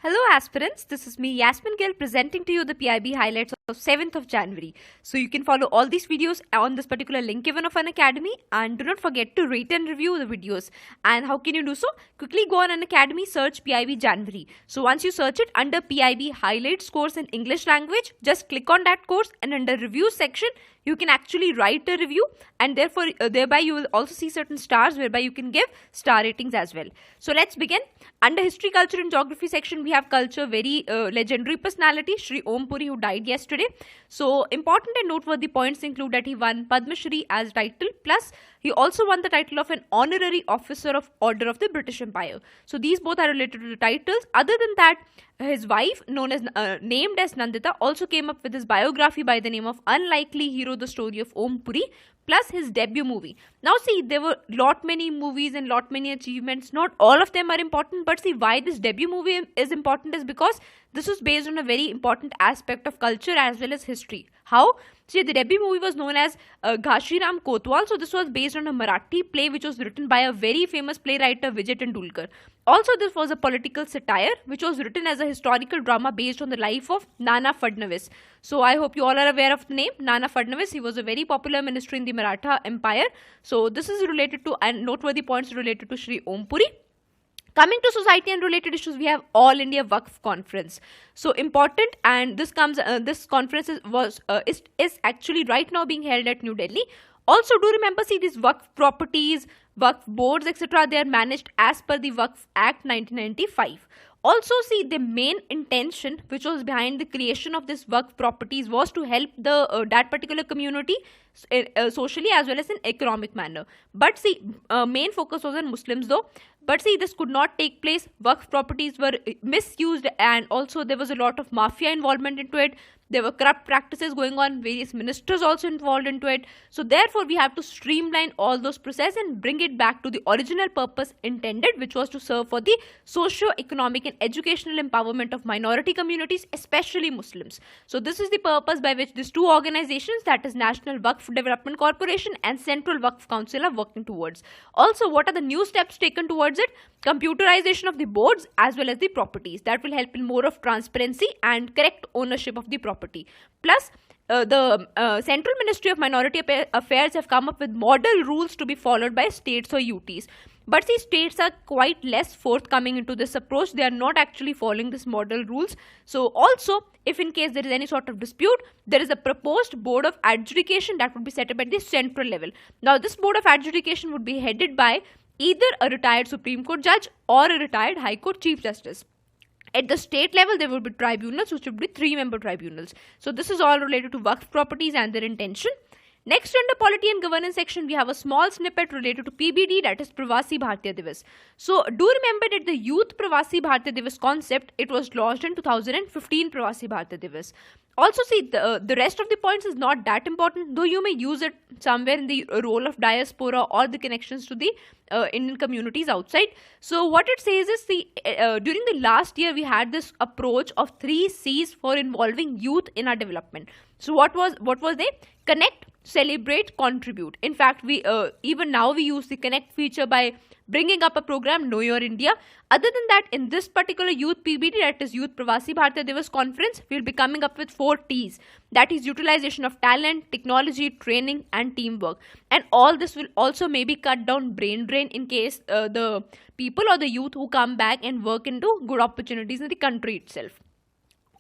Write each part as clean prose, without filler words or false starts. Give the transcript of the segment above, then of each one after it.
Hello aspirants, this is me Yasmin Gill presenting to you the PIB highlights of 7th of January. So you can follow all these videos on this particular link given of an academy, and do not forget to rate and review the videos. And how can you do so? Quickly go on an academy, search PIB January. So once you search it under PIB highlights course in English language, just click on that course, and under review section you can actually write a review, and thereby you will also see certain stars whereby you can give star ratings as well. So let's begin. Under history, culture and geography section we have culture, very legendary personality Shri Om Puri, who died yesterday. So important and noteworthy points include that he won Padma Shri as title, plus he also won the title of an honorary officer of Order of the British Empire. So these both are related to the titles. Other than that, his wife, named as Nandita, also came up with his biography by the name of Unlikely Hero: The Story of Om Puri, plus his debut movie. Now see, there were lot many movies and lot many achievements. Not all of them are important, but see, why this debut movie is important is because this was based on a very important aspect of culture as well as history. How? See, the debut movie was known as Ghashiram Kotwal. So this was based on a Marathi play which was written by a very famous playwright Vijay Tendulkar. Also, this was a political satire which was written as a historical drama based on the life of Nana Fadnavis. So I hope you all are aware of the name Nana Fadnavis. He was a very popular minister in the Maratha Empire. So this is related to, and noteworthy points related to Shri Om Puri. Coming to society and related issues, we have All India Waqf Conference. So important, and this conference is actually right now being held at New Delhi. Also, do remember, see, these Waqf properties, Waqf boards, etc., they are managed as per the Waqf Act 1995. Also, see, the main intention which was behind the creation of this Waqf properties was to help that particular community socially as well as in economic manner. But see, main focus was on Muslims though. But see, this could not take place. Waqf properties were misused, and also there was a lot of mafia involvement into it. There were corrupt practices going on, various ministers also involved into it. So therefore, we have to streamline all those processes and bring it back to the original purpose intended, which was to serve for the socio-economic and educational empowerment of minority communities, especially Muslims. So this is the purpose by which these two organizations, that is National Waqf Development Corporation and Central Waqf Council, are working towards. Also, what are the new steps taken towards it? Computerization of the boards as well as the properties. That will help in more of transparency and correct ownership of the property. Plus, the Central Ministry of Minority Affairs have come up with model rules to be followed by states or UTs. But these states are quite less forthcoming into this approach. They are not actually following this model rules. So also, if in case there is any sort of dispute, there is a proposed board of adjudication that would be set up at the central level. Now, this board of adjudication would be headed by either a retired Supreme Court judge or a retired High Court Chief Justice. At the state level, there will be tribunals, which would be 3-member tribunals. So this is all related to Waqf properties and their intention. Next, under polity and governance section, we have a small snippet related to PBD, that is Pravasi Bharatiya Divas. So do remember that the Youth Pravasi Bharatiya Divas concept, it was launched in 2015 Pravasi Bharatiya Divas. Also, see, the rest of the points is not that important, though you may use it somewhere in the role of diaspora or the connections to the Indian communities outside. So what it says is, during the last year, we had this approach of 3 C's for involving youth in our development. So what was they? Connect, celebrate, contribute. In fact, we even now we use the connect feature by bringing up a program, Know Your India. Other than that, in this particular youth PBD, that is Youth Pravasi Bharatiya Divas conference, we will be coming up with 4 T's. That is utilization of talent, technology, training and teamwork. And all this will also maybe cut down brain drain in case the people or the youth who come back and work into good opportunities in the country itself.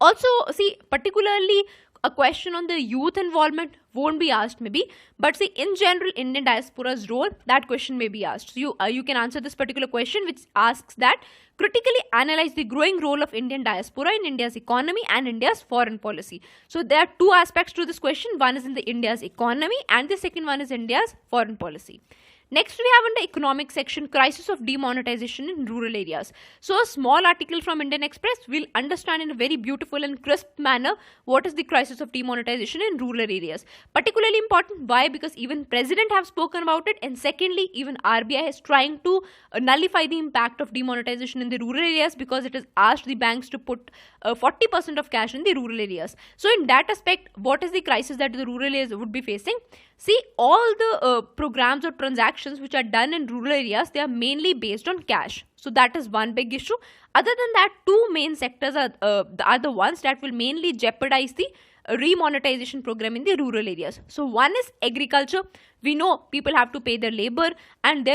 Also, see, particularly a question on the youth involvement won't be asked maybe, but see, in general, Indian diaspora's role, that question may be asked. So you can answer this particular question, which asks that critically analyze the growing role of Indian diaspora in India's economy and India's foreign policy. So there are 2 aspects to this question. One is in the India's economy and the second one is India's foreign policy. Next, we have in the economic section, crisis of demonetization in rural areas. So a small article from Indian Express will understand in a very beautiful and crisp manner what is the crisis of demonetization in rural areas. Particularly important, why? Because even President have spoken about it, and secondly, even RBI is trying to nullify the impact of demonetization in the rural areas, because it has asked the banks to put 40% of cash in the rural areas. So in that aspect, what is the crisis that the rural areas would be facing? See, all the programs or transactions which are done in rural areas, they are mainly based on cash. So that is one big issue. Other than that, two main sectors are the ones that will mainly jeopardize the remonetization program in the rural areas. So one is agriculture. We know people have to pay their labor, and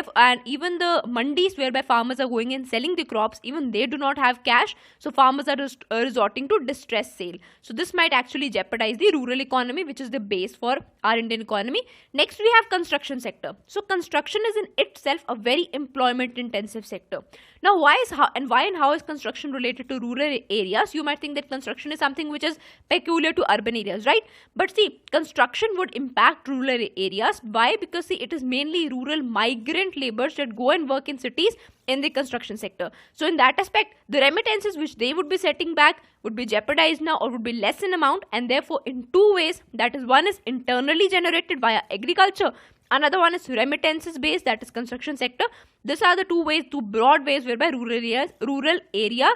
even the mandis whereby farmers are going and selling the crops, even they do not have cash. So farmers are resorting to distress sale. So this might actually jeopardize the rural economy, which is the base for our Indian economy. Next, we have construction sector. So construction is in itself a very employment intensive sector. Now, why and how is construction related to rural areas? You might think that construction is something which is peculiar to urban areas, right? But see, construction would impact rural areas. Why? Because see, it is mainly rural migrant laborers that go and work in cities in the construction sector. So in that aspect, the remittances which they would be setting back would be jeopardized now, or would be less in amount, and therefore in two ways, that is, one is internally generated via agriculture, another one is remittances based, that is construction sector. These are the two broad ways whereby rural area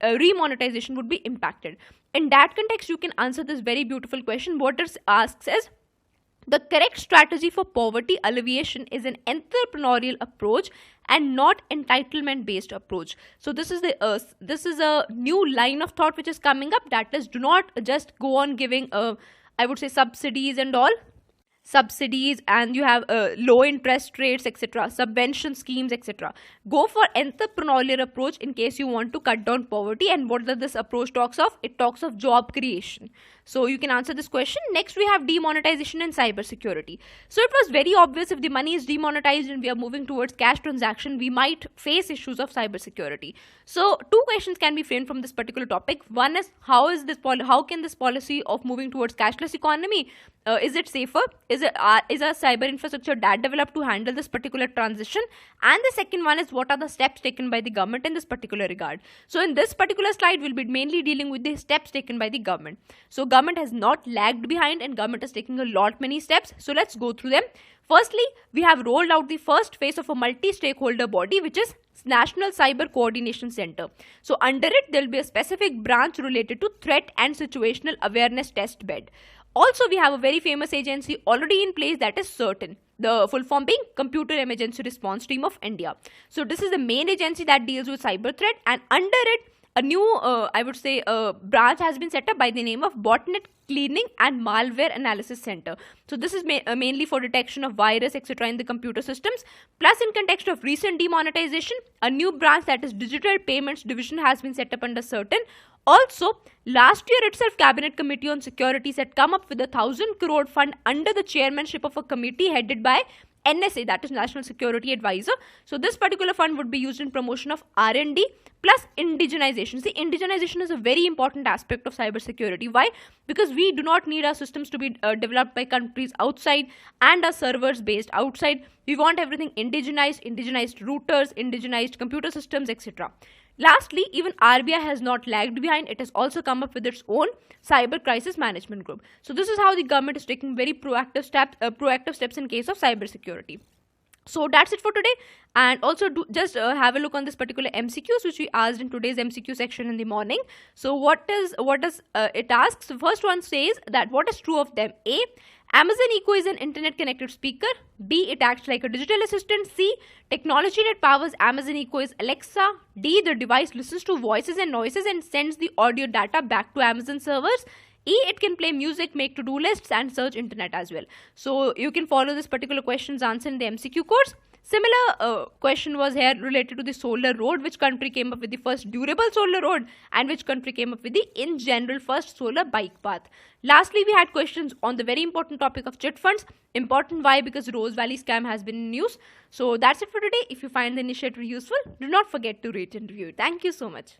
remonetization would be impacted. In that context, you can answer this very beautiful question. What it asks is, the correct strategy for poverty alleviation is an entrepreneurial approach and not entitlement based approach. So this is a new line of thought which is coming up, that is, do not just go on giving I would say subsidies and all, and you have low interest rates, etc., subvention schemes, etc. Go for entrepreneurial approach in case you want to cut down poverty. And what does this approach talks of? It talks of job creation. So you can answer this question. Next, we have demonetization and cyber security. So it was very obvious, if the money is demonetized and we are moving towards cash transaction, we might face issues of cyber security. So two questions can be framed from this particular topic. One is, how can this policy of moving towards cashless economy, is it safer? Is a cyber infrastructure that developed to handle this particular transition? And the second one is, what are the steps taken by the government in this particular regard? So in this particular slide, we'll be mainly dealing with the steps taken by the government. So government has not lagged behind, and government is taking a lot many steps. So let's go through them. Firstly, we have rolled out the first phase of a multi-stakeholder body, which is National Cyber Coordination Center. So under it, there will be a specific branch related to threat and situational awareness test bed. Also, we have a very famous agency already in place, that is CERTIN. The full form being Computer Emergency Response Team of India. So this is the main agency that deals with cyber threat, and under it, a new, branch has been set up by the name of Botnet Cleaning and Malware Analysis Center. So this is mainly for detection of virus, etc. in the computer systems. Plus, in context of recent demonetization, a new branch, that is Digital Payments Division, has been set up under CERTIN. Also, last year itself, Cabinet Committee on Securities had come up with a 1,000 crore fund under the chairmanship of a committee headed by NSA, that is National Security Advisor. So this particular fund would be used in promotion of R&D plus indigenization. See, indigenization is a very important aspect of cybersecurity. Why? Because we do not need our systems to be developed by countries outside and our servers based outside. We want everything indigenized routers, indigenized computer systems, etc. Lastly, even RBI has not lagged behind. It has also come up with its own cyber crisis management group. So this is how the government is taking very proactive steps in case of cyber security. So that's it for today. And also have a look on this particular MCQs which we asked in today's MCQ section in the morning. So what does it asks? The first one says that what is true of them? A, Amazon Echo is an internet connected speaker. B, it acts like a digital assistant. C, technology that powers Amazon Echo is Alexa. D, the device listens to voices and noises and sends the audio data back to Amazon servers. E, it can play music, make to-do lists and search internet as well. So you can follow this particular question's answer in the MCQ course. Similar question was here related to the solar road. Which country came up with the first durable solar road, and which country came up with the in general first solar bike path? Lastly, we had questions on the very important topic of chit funds. Important why? Because Rose Valley scam has been in news. So that's it for today. If you find the initiative useful, do not forget to rate and review. Thank you so much.